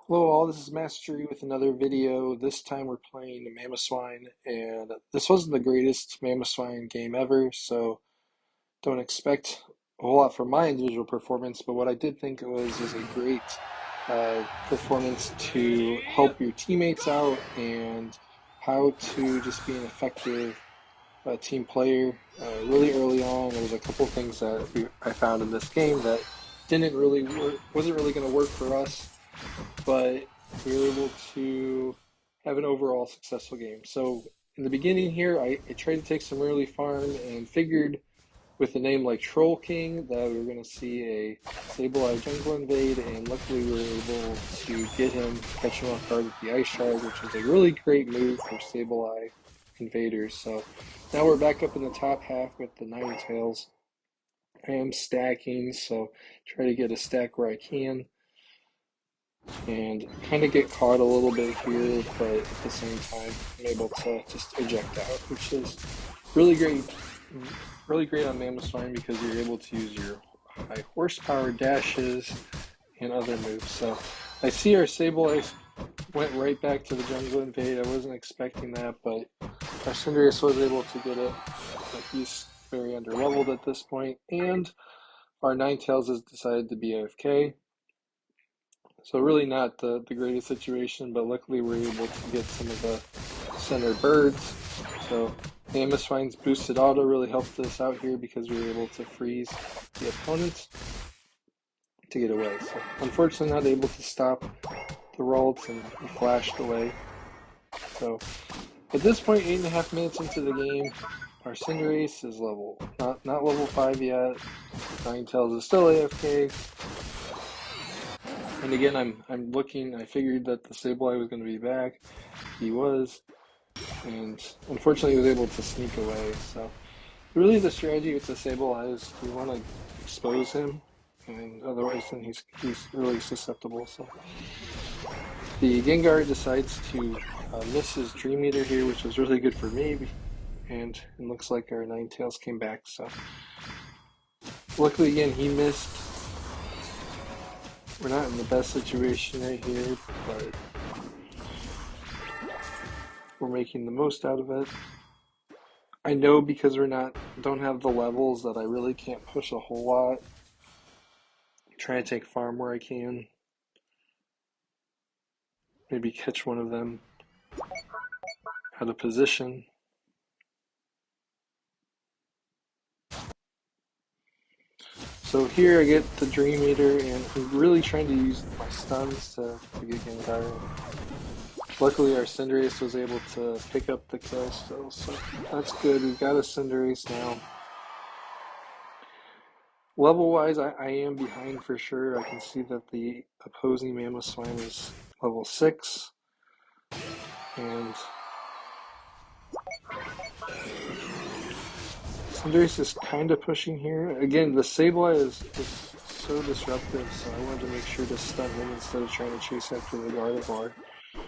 Hello all, this is Masttery with another video. This time we're playing Mamoswine, and this wasn't the greatest Mamoswine game ever, so don't expect a whole lot from my individual performance, but what I did think it was a great performance to help your teammates out and how to just be an effective team player. Really early on, there was a couple things that I found in this game that didn't really work, wasn't really going to work for us, but we were able to have an overall successful game. So in the beginning here, I tried to take some early farm and figured with a name like Troll King that we were going to see a Sableye jungle invade, and luckily we were able to get him, catch him off guard with the Ice Shard, which was a really great move for Sableye invaders. So now we're back up in the top half with the Ninetales. I am stacking, so try to get a stack where I can and kind of get caught a little bit here, but at the same time, I'm able to just eject out, which is really great, really great on Mamoswine because you're able to use your high horsepower dashes and other moves. So I see our Sableye went right back to the jungle invade. I wasn't expecting that, but our Cinderace was able to get it, but he's very underleveled at this point, and our Ninetales has decided to be AFK. So really not the greatest situation, but luckily we're able to get some of the center birds. So Mamoswine's boosted auto really helped us out here because we were able to freeze the opponent to get away. So unfortunately not able to stop the Ralts, and he flashed away. So at this point, 8.5 minutes into the game, our Cinderace is not level 5 yet. Ninetales is still AFK. And again, I'm looking. I figured that the Sableye was going to be back. He was, and unfortunately, he was able to sneak away. So, really, the strategy with the Sableye is we want to expose him, and otherwise, then he's really susceptible. So, the Gengar decides to miss his Dream Eater here, which was really good for me. And it looks like our Ninetales came back. So, luckily, again, he missed. We're not in the best situation right here, but we're making the most out of it. I know because don't have the levels that I really can't push a whole lot. Try to take farm where I can. Maybe catch one of them out of position. So here I get the Dream Eater, and I'm really trying to use my stuns to get Gengar. Luckily our Cinderace was able to pick up the kill still, so that's good. We've got a Cinderace now. Level-wise, I am behind for sure. I can see that the opposing Mamoswine is level 6. And Cinderace is kind of pushing here. Again, the Sableye is so disruptive, so I wanted to make sure to stun him instead of trying to chase after the Gardevoir. A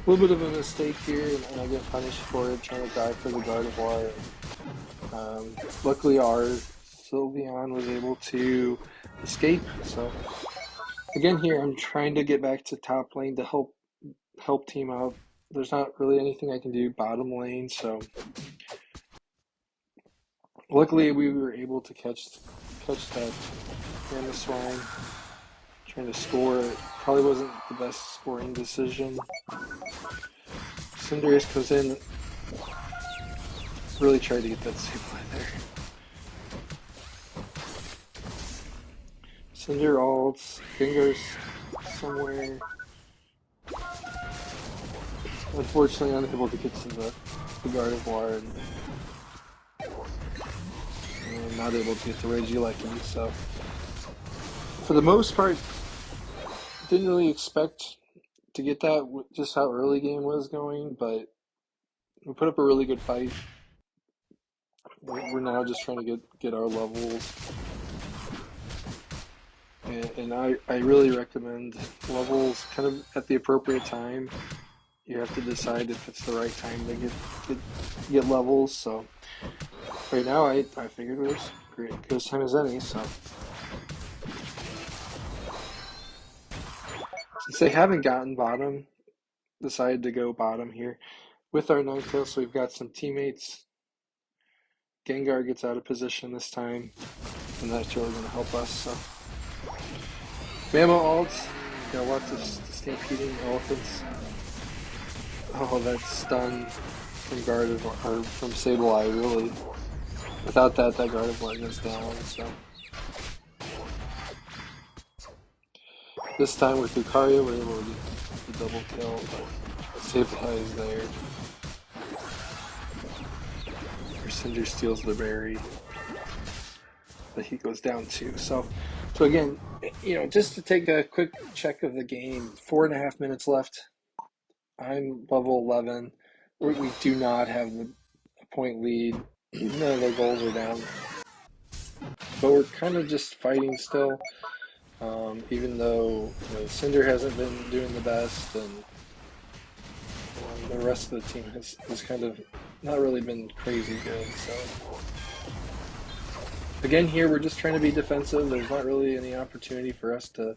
little bit of a mistake here, and I get punished for it, trying to dive for the Gardevoir. Luckily, our Sylveon was able to escape. So again, here I'm trying to get back to top lane to help team out. There's not really anything I can do bottom lane, so luckily we were able to catch that Mamoswine. Trying to score, it probably wasn't the best scoring decision. Cinderace goes in, really tried to get that Sableye there. Cinder ults, Gengar's somewhere. Unfortunately unable to get to the Gardevoir, and not able to get to Regieleki, so for the most part, didn't really expect to get that, just how early game was going, but we put up a really good fight. We're now just trying to get our levels, and I really recommend levels kind of at the appropriate time. You have to decide if it's the right time to get levels. So right now I figured it was great, good time as any. So Since they haven't gotten bottom, decided to go bottom here with our Ninetales. So we've got some teammates. Gengar gets out of position this time, and that's really going to help us. So Mamo ults, got lots of stampeding elephants. Oh, that stun from Gardevoir, or from Sableye, really. Without that, that Gardevoir goes down, so. This time with Lucario, we're able to get the double kill, but Sableye is there. Our Cinder steals the berry, but he goes down too. So again, just to take a quick check of the game, 4.5 minutes left. I'm level 11. We do not have the point lead. None of their goals are down. But we're kind of just fighting still. Even though Cinder hasn't been doing the best, and the rest of the team has kind of not really been crazy good. So again, here we're just trying to be defensive. There's not really any opportunity for us to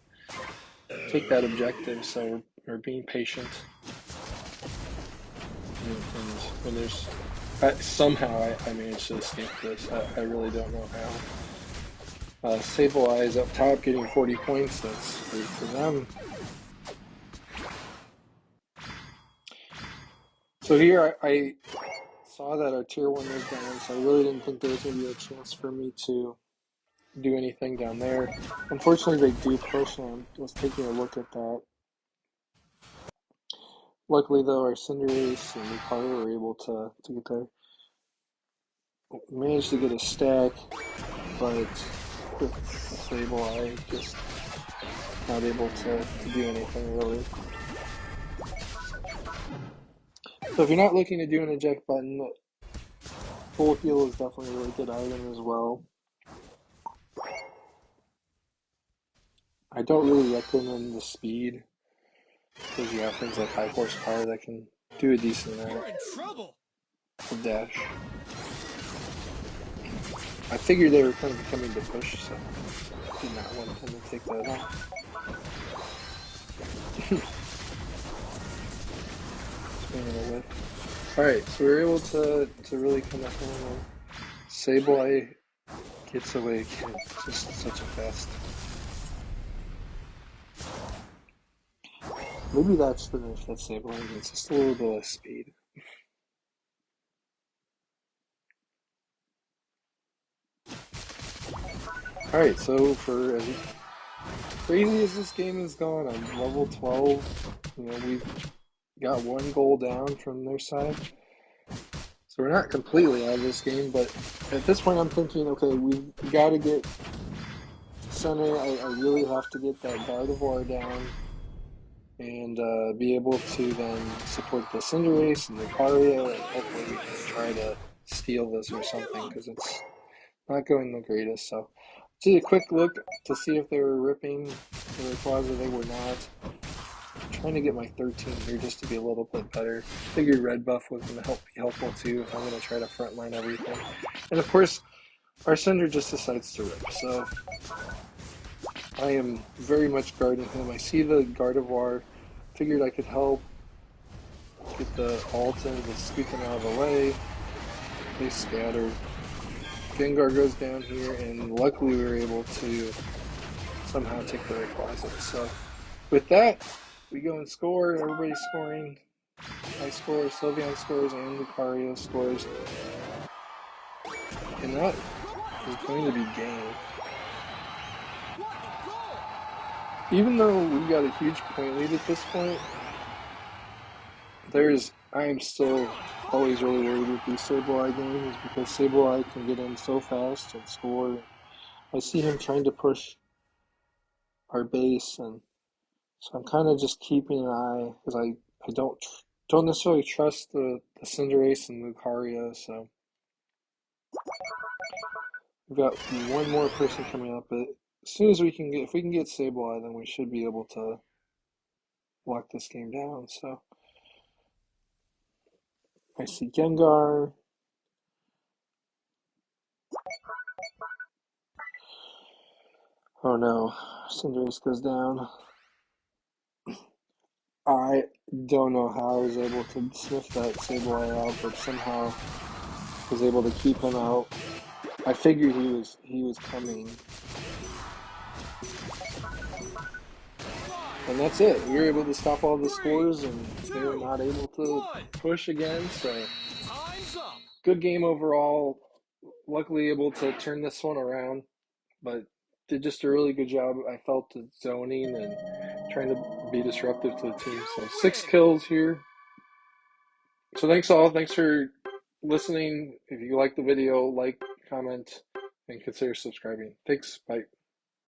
take that objective, so we're being patient. And when there's somehow I managed to escape this. I really don't know how. Sableye is up top getting 40 points. That's great for them. So here I saw that our tier 1 was down, so I really didn't think there was going to be a chance for me to do anything down there. Unfortunately, they do push, and I was taking a look at that. Luckily, though, our Cinderace and Lucario were able to get there. Managed to get a stack, but with Sableye just not able to do anything really. So if you're not looking to do an eject button, full heal is definitely a really good item as well. I don't really recommend the speed, because you have things like high horsepower that can do a decent amount of dash. I figured they were kind of coming to push, so I did not want them to take that off. Alright, so we were able to really come up and Sableye gets away again. Just such a fast. Maybe that's the nerf that Sableye gets, just a little bit less speed. Alright, so for as crazy as this game has gone, I'm level 12. We've got 1 goal down from their side. So we're not completely out of this game, but at this point I'm thinking, okay, we've got to get center. I really have to get that Gardevoir down and be able to then support the Cinderace and the Lucario, and hopefully we can try to steal this or something, because it's not going the greatest. So just a quick look to see if they were ripping the Rayquaza. They were not. I'm trying to get my 13 here just to be a little bit better. Figured red buff was going to be helpful too if I'm going to try to frontline everything. And of course, our Cinder just decides to rip. So I am very much guarding him. I see the Gardevoir. Figured I could help get the ult in, just squeak him out of the way. They scattered. Gengar goes down here, and luckily we were able to somehow take the Rayquaza. So with that, we go and score. Everybody's scoring. I score, Sylveon scores, and Lucario scores. And that is going to be game. Even though we've got a huge point lead at this point, I am still always really worried with these Sableye games, because Sableye can get in so fast and score. I see him trying to push our base, and so I'm kind of just keeping an eye, because I don't necessarily trust the Cinderace and Lucario. So we've got 1 more person coming up, but as soon as if we can get Sableye, then we should be able to lock this game down. So I see Gengar. Oh no, Cinderace goes down. I don't know how I was able to sniff that Sableye out, but somehow was able to keep him out. I figured he was coming, and that's it. We were able to stop all the scores, and they were not able to push again. So good game overall. Luckily, able to turn this one around, but did just a really good job. I felt the zoning and trying to be disruptive to the team. So 6 kills here. So thanks all. Thanks for listening. If you like the video, like, comment, and consider subscribing. Thanks. Bye.